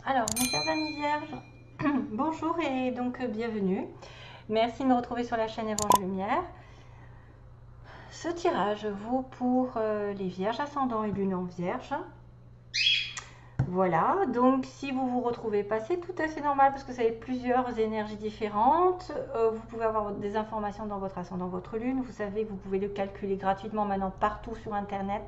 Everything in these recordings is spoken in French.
Alors, mes chers amis vierges, bonjour et donc bienvenue. Merci de me retrouver sur la chaîne Évangile Lumière. Ce tirage vaut pour les vierges ascendants et lune en vierge. Voilà, donc si vous vous retrouvez pas, c'est tout à fait normal parce que vous avez plusieurs énergies différentes. Vous pouvez avoir des informations dans votre ascendant, votre lune. Vous savez que vous pouvez le calculer gratuitement maintenant partout sur Internet.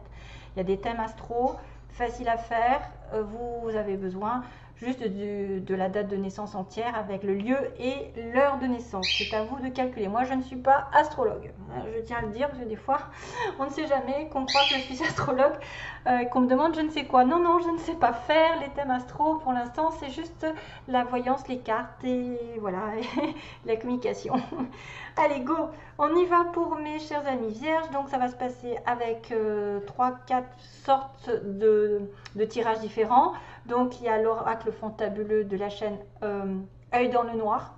Il y a des thèmes astro, faciles à faire. Vous avez besoin juste de la date de naissance entière avec le lieu et l'heure de naissance. C'est à vous de calculer. Moi, je ne suis pas astrologue. Je tiens à le dire parce que des fois, on ne sait jamais qu'on croit que je suis astrologue et qu'on me demande je ne sais quoi. Non, non, je ne sais pas faire les thèmes astro pour l'instant. C'est juste la voyance, les cartes et voilà, et la communication. Allez, go! On y va pour mes chers amis vierges. Donc, ça va se passer avec 3-4 sortes de tirages différents. Donc, il y a l'oracle fantabuleux de la chaîne Œil dans le Noir.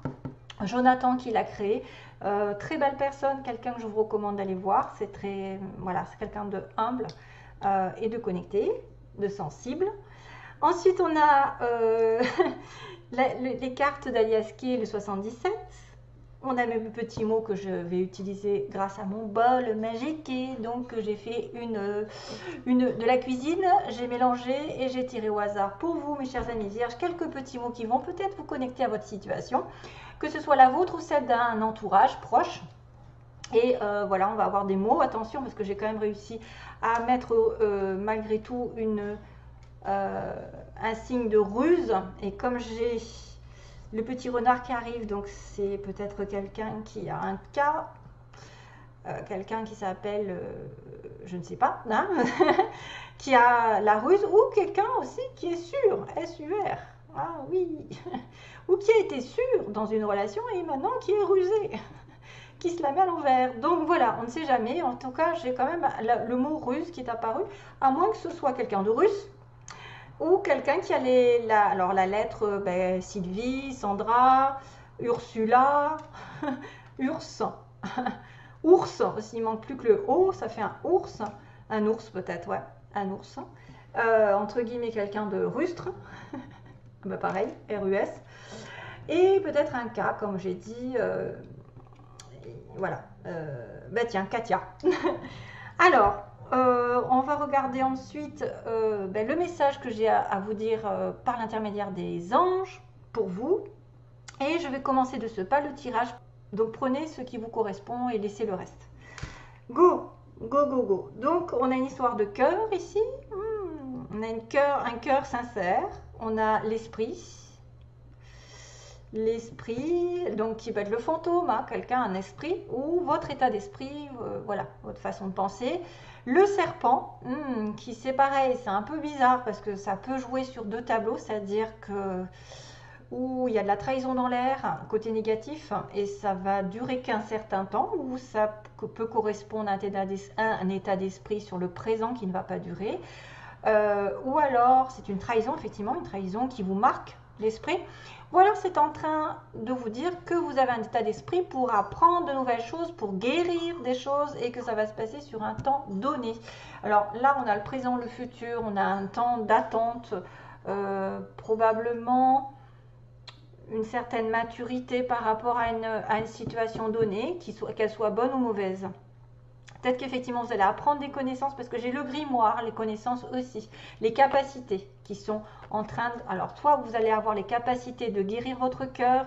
Jonathan qui l'a créé. Très belle personne, quelqu'un que je vous recommande d'aller voir. C'est très, voilà, c'est quelqu'un de humble et de connecté, de sensible. Ensuite, on a les cartes d'Aliaski, le 77. On a mes petits mots que je vais utiliser grâce à mon bol magique. Et donc, j'ai fait de la cuisine. J'ai mélangé et j'ai tiré au hasard pour vous, mes chers amis vierges, quelques petits mots qui vont peut-être vous connecter à votre situation, que ce soit la vôtre ou celle d'un entourage proche. Et voilà, on va avoir des mots. Attention, parce que j'ai quand même réussi à mettre malgré tout un signe de ruse. Et comme j'ai le petit renard qui arrive, donc c'est peut-être quelqu'un qui a un cas, quelqu'un qui s'appelle, je ne sais pas, hein, qui a la ruse, ou quelqu'un aussi qui est sûr, S-U-R, ah oui, ou qui a été sûr dans une relation et maintenant qui est rusé, qui se la met à l'envers. Donc voilà, on ne sait jamais. En tout cas, j'ai quand même le mot ruse qui est apparu, à moins que ce soit quelqu'un de russe ou quelqu'un qui a alors la lettre Sylvie, Sandra, Ursula, Urs, ours, s'il manque plus que le O, ça fait un ours peut-être, ouais, un ours. Entre guillemets, quelqu'un de rustre, bah pareil, R-U-S. Et peut-être un K, comme j'ai dit, voilà. Tiens, Katia. Alors, on va regarder ensuite le message que j'ai à vous dire par l'intermédiaire des anges pour vous. Et je vais commencer de ce pas le tirage. Donc prenez ce qui vous correspond et laissez le reste. Go, go, go, go. Donc on a une histoire de cœur ici. On a un cœur sincère. On a l'esprit. L'esprit, donc qui peut être le fantôme, hein, quelqu'un, un esprit, ou votre état d'esprit, voilà, votre façon de penser. Le serpent, qui c'est pareil, c'est un peu bizarre parce que ça peut jouer sur deux tableaux, c'est-à-dire que où il y a de la trahison dans l'air, côté négatif, et ça va durer qu'un certain temps, ou ça peut correspondre à un état d'esprit sur le présent qui ne va pas durer. Ou alors c'est une trahison, effectivement, une trahison qui vous marque l'esprit. Ou alors c'est en train de vous dire que vous avez un état d'esprit pour apprendre de nouvelles choses, pour guérir des choses et que ça va se passer sur un temps donné. Alors là, on a le présent, le futur, on a un temps d'attente, probablement une certaine maturité par rapport à une situation donnée, qu'elle soit bonne ou mauvaise. Peut-être qu'effectivement vous allez apprendre des connaissances parce que j'ai le grimoire, les connaissances aussi, les capacités qui sont en train de... Alors soit vous allez avoir les capacités de guérir votre cœur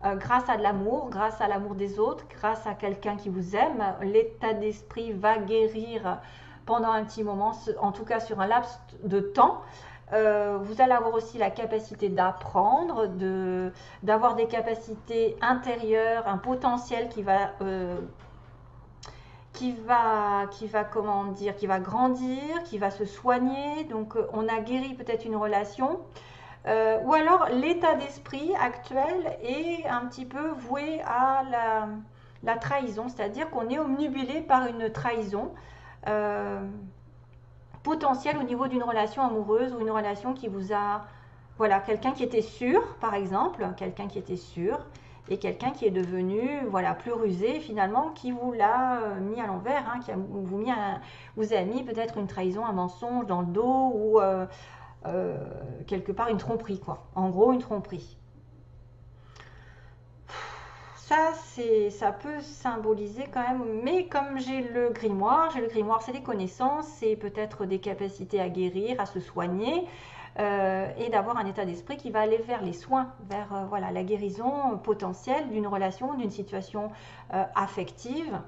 grâce à de l'amour, grâce à l'amour des autres, grâce à quelqu'un qui vous aime. L'état d'esprit va guérir pendant un petit moment, en tout cas sur un laps de temps. Vous allez avoir aussi la capacité d'apprendre, d'avoir des capacités intérieures, un potentiel comment dire, qui va grandir, qui va se soigner. Donc on a guéri peut-être une relation. Ou alors l'état d'esprit actuel est un petit peu voué à la trahison, c'est-à-dire qu'on est omnibulé par une trahison potentielle au niveau d'une relation amoureuse ou une relation qui vous a... Voilà, quelqu'un qui était sûr, par exemple, quelqu'un qui était sûr, et quelqu'un qui est devenu voilà, plus rusé finalement, qui vous l'a mis à l'envers, hein, qui vous a mis peut-être une trahison, un mensonge dans le dos, ou quelque part une tromperie, quoi. En gros, une tromperie. Ça peut symboliser quand même, mais comme j'ai le grimoire c'est des connaissances, c'est peut-être des capacités à guérir, à se soigner, et d'avoir un état d'esprit qui va aller vers les soins, vers voilà, la guérison potentielle d'une relation, d'une situation affective.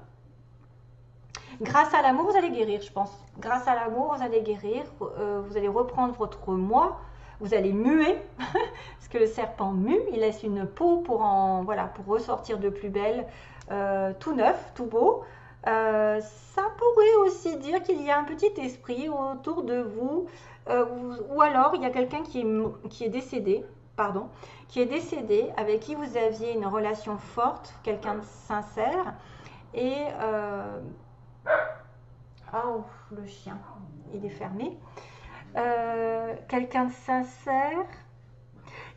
Grâce à l'amour, vous allez guérir, je pense. Grâce à l'amour, vous allez guérir, vous allez reprendre votre moi, vous allez muer, parce que le serpent mue, il laisse une peau pour, voilà, pour ressortir de plus belle, tout neuf, tout beau. Ça pourrait aussi dire qu'il y a un petit esprit autour de vous, ou alors il y a quelqu'un qui est décédé, pardon, qui est décédé, avec qui vous aviez une relation forte, quelqu'un de sincère, et... oh, le chien, il est fermé. Quelqu'un de sincère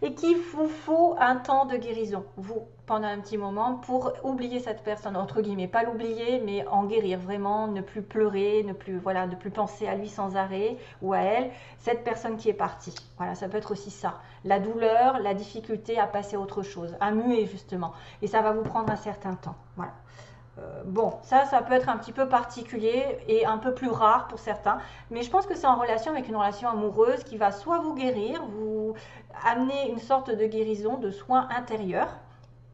et qu'il vous faut un temps de guérison, vous, pendant un petit moment, pour oublier cette personne, entre guillemets, pas l'oublier, mais en guérir vraiment, ne plus pleurer, ne plus, voilà, ne plus penser à lui sans arrêt ou à elle, cette personne qui est partie. Voilà, ça peut être aussi ça, la douleur, la difficulté à passer à autre chose, à muer justement, et ça va vous prendre un certain temps, voilà. Bon, ça peut être un petit peu particulier et un peu plus rare pour certains, mais je pense que c'est en relation avec une relation amoureuse qui va soit vous guérir, vous amener une sorte de guérison, de soins intérieurs,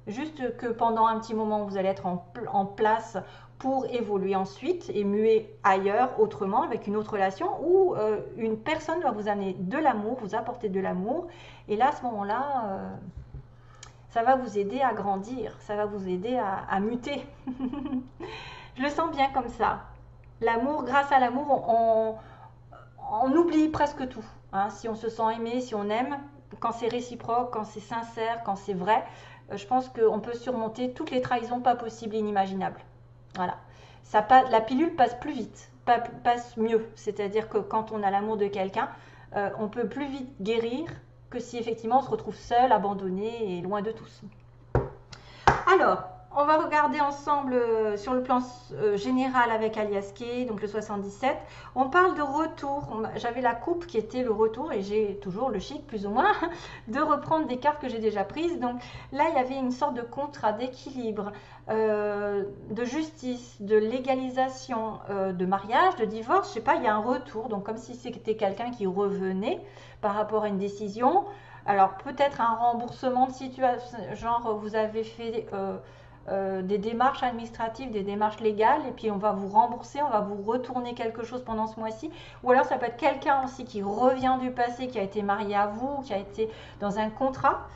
juste que pendant un petit moment vous allez être en place pour évoluer ensuite et muer ailleurs, autrement, avec une autre relation, où une personne va vous amener de l'amour, vous apporter de l'amour, et là à ce moment-là... ça va vous aider à grandir, ça va vous aider à muter. Je le sens bien comme ça. L'amour, grâce à l'amour, on oublie presque tout. Hein. Si on se sent aimé, si on aime, quand c'est réciproque, quand c'est sincère, quand c'est vrai, je pense qu'on peut surmonter toutes les trahisons pas possibles et inimaginables. Voilà. La pilule passe plus vite, passe mieux. C'est-à-dire que quand on a l'amour de quelqu'un, on peut plus vite guérir que si effectivement on se retrouve seul, abandonné et loin de tous. Alors, on va regarder ensemble sur le plan général avec Alias Kay, donc le 77. On parle de retour. J'avais la coupe qui était le retour et j'ai toujours le chic plus ou moins de reprendre des cartes que j'ai déjà prises. Donc là, il y avait une sorte de contrat, d'équilibre, de justice, de légalisation, de mariage, de divorce. Je sais pas, il y a un retour. Donc comme si c'était quelqu'un qui revenait par rapport à une décision. Alors peut-être un remboursement de situation, genre vous avez fait... des démarches administratives, des démarches légales, et puis on va vous rembourser, on va vous retourner quelque chose pendant ce mois-ci. Ou alors ça peut être quelqu'un aussi qui revient du passé, qui a été marié à vous, qui a été dans un contrat.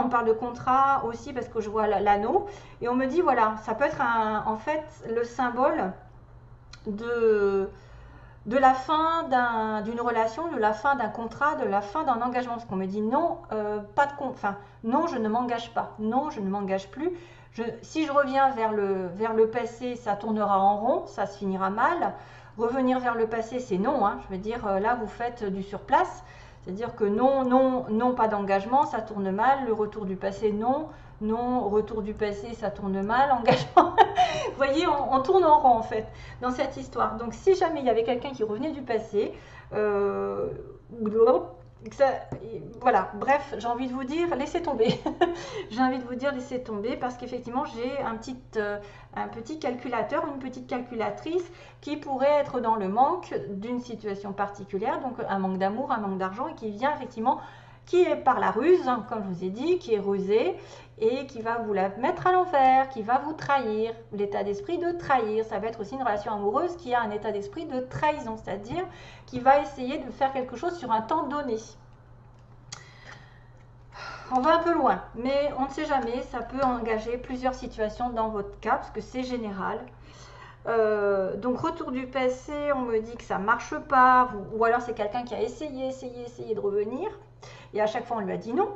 On parle de contrat aussi parce que je vois l'anneau. Et on me dit, voilà, ça peut être en fait le symbole de la fin d'une relation, de la fin d'un contrat, de la fin d'un engagement. Parce qu'on me dit non, pas de enfin, non, je ne m'engage pas, non, je ne m'engage plus. Si je reviens vers le passé, ça tournera en rond, ça se finira mal. Revenir vers le passé, c'est non. Hein. Je veux dire, là, vous faites du surplace. C'est-à-dire que non, non, non, pas d'engagement, ça tourne mal. Le retour du passé, non. Non, retour du passé, ça tourne mal. Engagement. Vous voyez, on tourne en rond, en fait, dans cette histoire. Donc, si jamais il y avait quelqu'un qui revenait du passé, voilà, bref, j'ai envie de vous dire, laissez tomber. J'ai envie de vous dire, laissez tomber, parce qu'effectivement, j'ai un petit calculateur, une petite calculatrice qui pourrait être dans le manque d'une situation particulière, donc un manque d'amour, un manque d'argent, et qui vient effectivement, qui est par la ruse, hein, comme je vous ai dit, qui est rusé, et qui va vous la mettre à l'envers, qui va vous trahir, l'état d'esprit de trahir. Ça va être aussi une relation amoureuse qui a un état d'esprit de trahison, c'est-à-dire qui va essayer de faire quelque chose sur un temps donné. On va un peu loin, mais on ne sait jamais, ça peut engager plusieurs situations dans votre cas, parce que c'est général. Donc retour du passé, on me dit que ça ne marche pas, ou alors c'est quelqu'un qui a essayé de revenir, et à chaque fois on lui a dit non.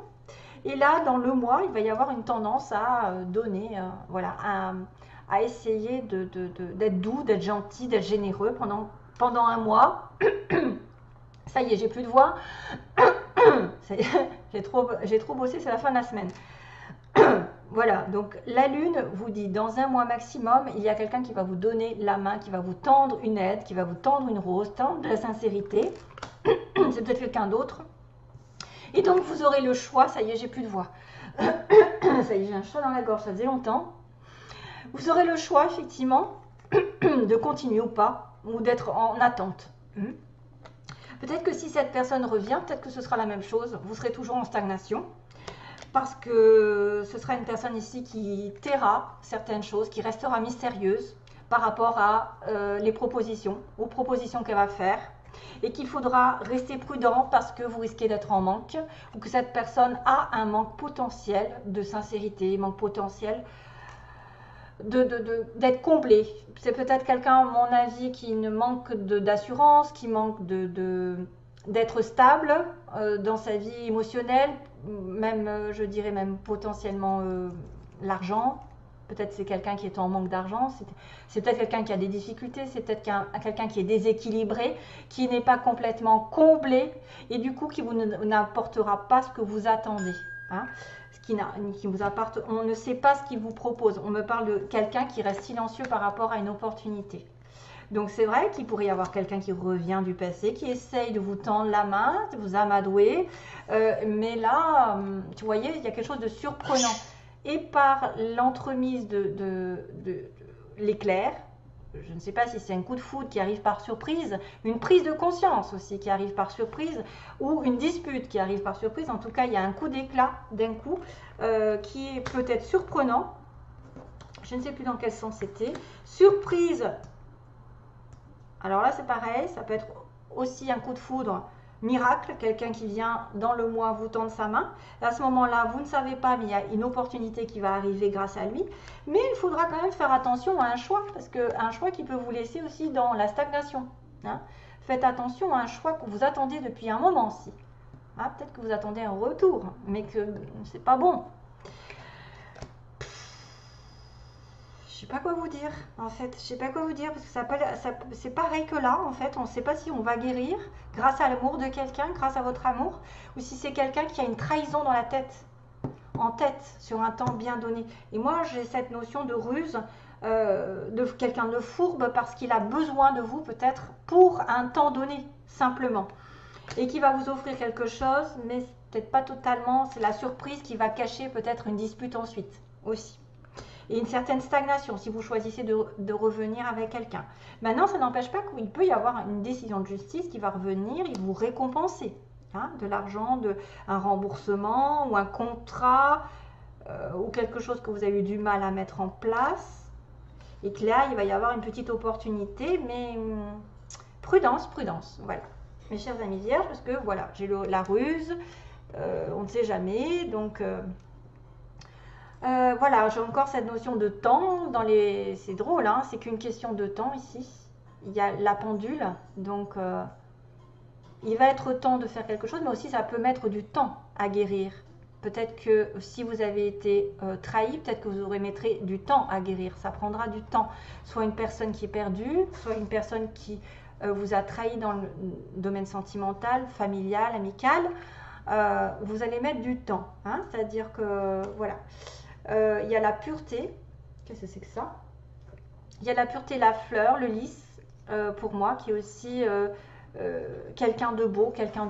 Et là, dans le mois, il va y avoir une tendance à donner, voilà, à essayer d'être doux, d'être gentil, d'être généreux pendant un mois. Ça y est, j'ai plus de voix. J'ai trop bossé, c'est la fin de la semaine. Voilà, donc la lune vous dit dans un mois maximum, il y a quelqu'un qui va vous donner la main, qui va vous tendre une aide, qui va vous tendre une rose, tendre de la sincérité. c'est peut-être quelqu'un d'autre. Et donc vous aurez le choix, ça y est, j'ai plus de voix. Ça y est, j'ai un chat dans la gorge, ça faisait longtemps. Vous aurez le choix, effectivement, de continuer ou pas, ou d'être en attente. Peut-être que si cette personne revient, peut-être que ce sera la même chose. Vous serez toujours en stagnation. Parce que ce sera une personne ici qui taira certaines choses, qui restera mystérieuse par rapport à les propositions, aux propositions qu'elle va faire. Et qu'il faudra rester prudent parce que vous risquez d'être en manque ou que cette personne a un manque potentiel de sincérité, manque potentiel d'être comblé. C'est peut-être quelqu'un, à mon avis, qui ne manque d'assurance, qui manque d'être stable dans sa vie émotionnelle, même, je dirais même potentiellement l'argent. Peut-être c'est quelqu'un qui est en manque d'argent, c'est peut-être quelqu'un qui a des difficultés, c'est peut-être quelqu'un qui est déséquilibré, qui n'est pas complètement comblé et du coup qui vous n'apportera pas ce que vous attendez. Hein, qui vous apporte, on ne sait pas ce qu'il vous propose. On me parle de quelqu'un qui reste silencieux par rapport à une opportunité. Donc c'est vrai qu'il pourrait y avoir quelqu'un qui revient du passé, qui essaye de vous tendre la main, de vous amadouer, mais là, tu voyez, il y a quelque chose de surprenant. Et par l'entremise de l'éclair, je ne sais pas si c'est un coup de foudre qui arrive par surprise, une prise de conscience aussi qui arrive par surprise, ou une dispute qui arrive par surprise. En tout cas, il y a un coup d'éclat d'un coup qui est peut-être surprenant. Je ne sais plus dans quel sens c'était. Surprise. Alors là, c'est pareil, ça peut être aussi un coup de foudre miracle, quelqu'un qui vient dans le mois vous tendre sa main. À ce moment-là, vous ne savez pas, mais il y a une opportunité qui va arriver grâce à lui. Mais il faudra quand même faire attention à un choix, parce qu'un choix qui peut vous laisser aussi dans la stagnation. Hein. Faites attention à un choix que vous attendez depuis un moment aussi. Hein, peut-être que vous attendez un retour, mais que c'est pas bon. Je sais pas quoi vous dire, en fait. Je sais pas quoi vous dire, parce que c'est pareil que là, en fait. On ne sait pas si on va guérir grâce à l'amour de quelqu'un, grâce à votre amour, ou si c'est quelqu'un qui a une trahison dans la tête, en tête, sur un temps bien donné. Et moi, j'ai cette notion de ruse, de quelqu'un de fourbe, parce qu'il a besoin de vous, peut-être, pour un temps donné, simplement. Et qui va vous offrir quelque chose, mais peut-être pas totalement. C'est la surprise qui va cacher peut-être une dispute ensuite, aussi. Et une certaine stagnation si vous choisissez de revenir avec quelqu'un. Maintenant, ça n'empêche pas qu'il peut y avoir une décision de justice qui va revenir et vous récompenser. Hein, de l'argent, un remboursement ou un contrat ou quelque chose que vous avez eu du mal à mettre en place. Et que là, il va y avoir une petite opportunité, mais prudence, prudence. Voilà, mes chers amis vierges, parce que voilà, j'ai la ruse, on ne sait jamais, donc... voilà, j'ai encore cette notion de temps dans les... C'est drôle, hein, c'est qu'une question de temps ici. Il y a la pendule, donc il va être temps de faire quelque chose, mais aussi ça peut mettre du temps à guérir. Peut-être que si vous avez été trahi, peut-être que vous aurez mettrez du temps à guérir. Ça prendra du temps. Soit une personne qui est perdue, soit une personne qui vous a trahi dans le domaine sentimental, familial, amical. Vous allez mettre du temps, hein, c'est-à-dire que voilà. Il y a la pureté. Qu'est-ce que c'est que ça? Il y a la pureté, la fleur, le lys, pour moi, qui est aussi quelqu'un de beau, quelqu'un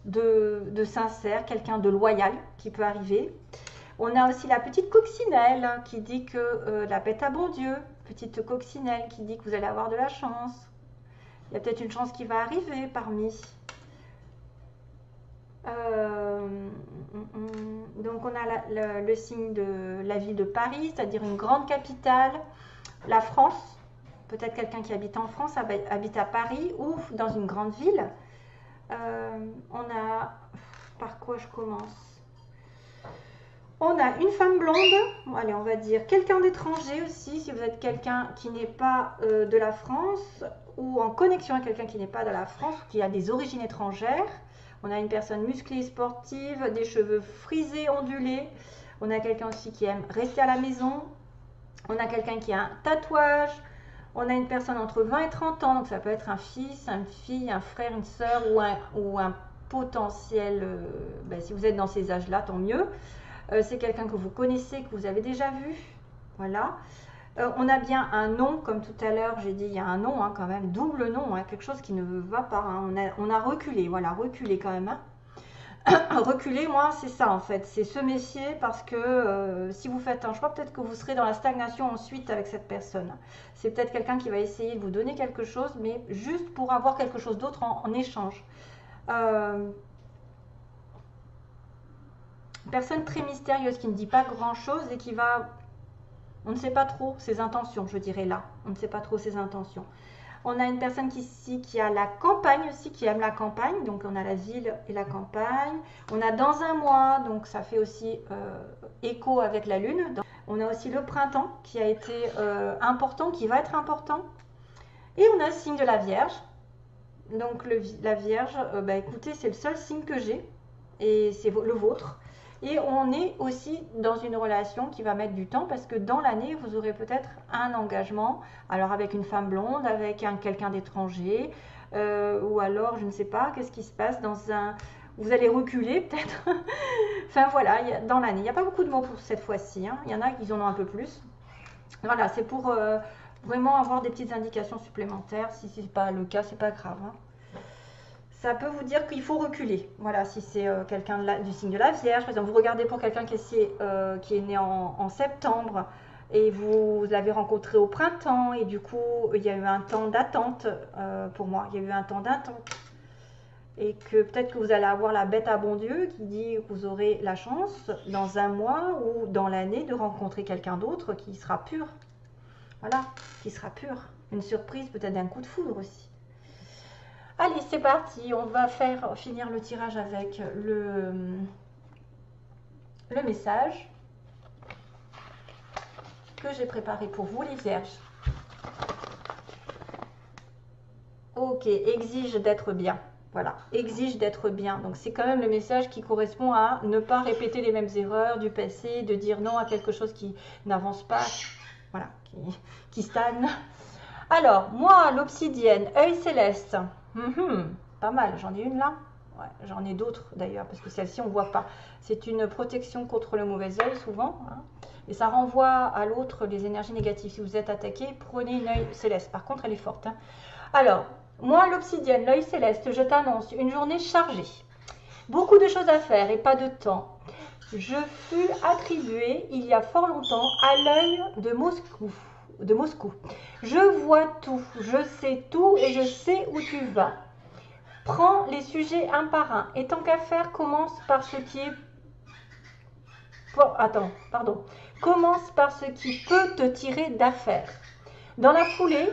de sincère, quelqu'un de loyal qui peut arriver. On a aussi la petite coccinelle qui dit que la bête a bon Dieu. Petite coccinelle qui dit que vous allez avoir de la chance. Il y a peut-être une chance qui va arriver parmi... donc on a le signe de la ville de Paris, c'est-à-dire une grande capitale, la France, peut-être quelqu'un qui habite en France, habite à Paris ou dans une grande ville. On a, par quoi je commence? On a une femme blonde, allez on va dire quelqu'un d'étranger aussi, si vous êtes quelqu'un qui n'est pas de la France ou en connexion avec quelqu'un qui n'est pas de la France, qui a des origines étrangères. On a une personne musclée, sportive, des cheveux frisés, ondulés. On a quelqu'un aussi qui aime rester à la maison. On a quelqu'un qui a un tatouage. On a une personne entre 20 et 30 ans. Donc ça peut être un fils, une fille, un frère, une soeur ou un potentiel... si vous êtes dans ces âges-là, tant mieux. C'est quelqu'un que vous connaissez, que vous avez déjà vu. Voilà. On a bien un non, comme tout à l'heure, j'ai dit, il y a un non hein, quand même, double non, hein, quelque chose qui ne va pas. Hein. On a reculé, voilà, reculé quand même. Hein. Reculer, moi, c'est ça en fait, c'est se méfier parce que si vous faites un choix, peut-être que vous serez dans la stagnation ensuite avec cette personne. C'est peut-être quelqu'un qui va essayer de vous donner quelque chose, mais juste pour avoir quelque chose d'autre en échange. Personne très mystérieuse qui ne dit pas grand-chose et qui va... On ne sait pas trop ses intentions, je dirais là. On ne sait pas trop ses intentions. On a une personne ici qui a la campagne aussi, qui aime la campagne. Donc, on a la ville et la campagne. On a dans un mois, donc ça fait aussi écho avec la lune. On a aussi le printemps qui a été important, qui va être important. Et on a le signe de la Vierge. Donc, la Vierge, bah, écoutez, c'est le seul signe que j'ai. Et c'est le vôtre. Et on est aussi dans une relation qui va mettre du temps parce que dans l'année, vous aurez peut-être un engagement, alors avec une femme blonde, avec quelqu'un d'étranger, ou alors, je ne sais pas, qu'est-ce qui se passe dans un... Vous allez reculer peut-être. Enfin voilà, dans l'année. Il n'y a pas beaucoup de mots pour cette fois-ci. Hein. Il y en a qui en ont un peu plus. Voilà, c'est pour vraiment avoir des petites indications supplémentaires. Si ce n'est pas le cas, c'est pas grave. Hein. Ça peut vous dire qu'il faut reculer. Voilà, si c'est quelqu'un du signe de la Vierge, par exemple, vous regardez pour quelqu'un qui est né en septembre et vous l'avez rencontré au printemps et du coup, il y a eu un temps d'attente pour moi. Il y a eu un temps d'attente. Et que peut-être que vous allez avoir la bête à bon Dieu qui dit que vous aurez la chance dans un mois ou dans l'année de rencontrer quelqu'un d'autre qui sera pur. Voilà, qui sera pur. Une surprise peut-être d'un coup de foudre aussi. Allez, c'est parti, on va finir le tirage avec le message que j'ai préparé pour vous, les vierges. Ok, exige d'être bien. Voilà, exige d'être bien. Donc, c'est quand même le message qui correspond à ne pas répéter les mêmes erreurs du passé, de dire non à quelque chose qui n'avance pas, voilà, qui stagne. Alors, moi, l'obsidienne, œil céleste. Pas mal, j'en ai une là. Ouais, j'en ai d'autres d'ailleurs, parce que celle-ci, on ne voit pas. C'est une protection contre le mauvais œil, souvent. Hein, et ça renvoie à l'autre les énergies négatives. Si vous êtes attaqué, prenez une œil céleste. Par contre, elle est forte. Hein. Alors, moi, l'obsidienne, l'œil céleste, je t'annonce une journée chargée. Beaucoup de choses à faire et pas de temps. Je fus attribuée, il y a fort longtemps, à l'œil de Moscou. Je vois tout, je sais tout et je sais où tu vas. Prends les sujets un par un et tant qu'à faire, commence par ce qui est... Commence par ce qui peut te tirer d'affaire. Dans la foulée,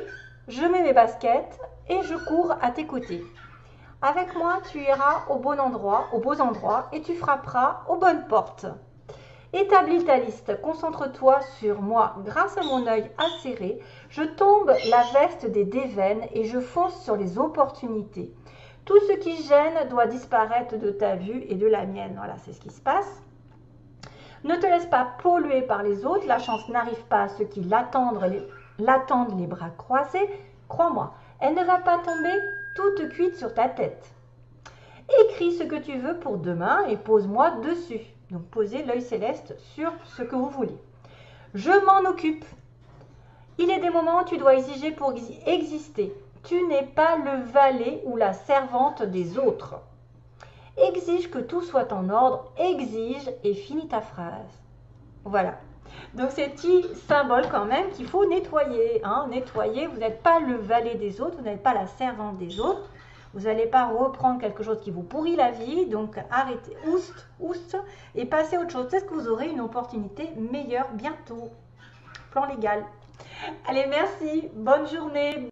je mets mes baskets et je cours à tes côtés. Avec moi, tu iras aux beaux endroits et tu frapperas aux bonnes portes. Établis ta liste, concentre-toi sur moi. Grâce à mon œil acéré, je tombe la veste des déveines et je fonce sur les opportunités. Tout ce qui gêne doit disparaître de ta vue et de la mienne. Voilà, c'est ce qui se passe. Ne te laisse pas polluer par les autres. La chance n'arrive pas à ceux qui l'attendent les bras croisés. Crois-moi, elle ne va pas tomber toute cuite sur ta tête. Écris ce que tu veux pour demain et pose-moi dessus. Donc, posez l'œil céleste sur ce que vous voulez. Je m'en occupe. Il est des moments où tu dois exiger pour exister. Tu n'es pas le valet ou la servante des autres. Exige que tout soit en ordre. Exige et finis ta phrase. Voilà. Donc, ces petits symboles quand même qu'il faut nettoyer. Hein. Nettoyer, vous n'êtes pas le valet des autres, vous n'êtes pas la servante des autres. Vous n'allez pas reprendre quelque chose qui vous pourrit la vie, donc arrêtez, oust, et passez à autre chose. Peut-être que vous aurez une opportunité meilleure bientôt. Plan légal. Allez, merci, bonne journée.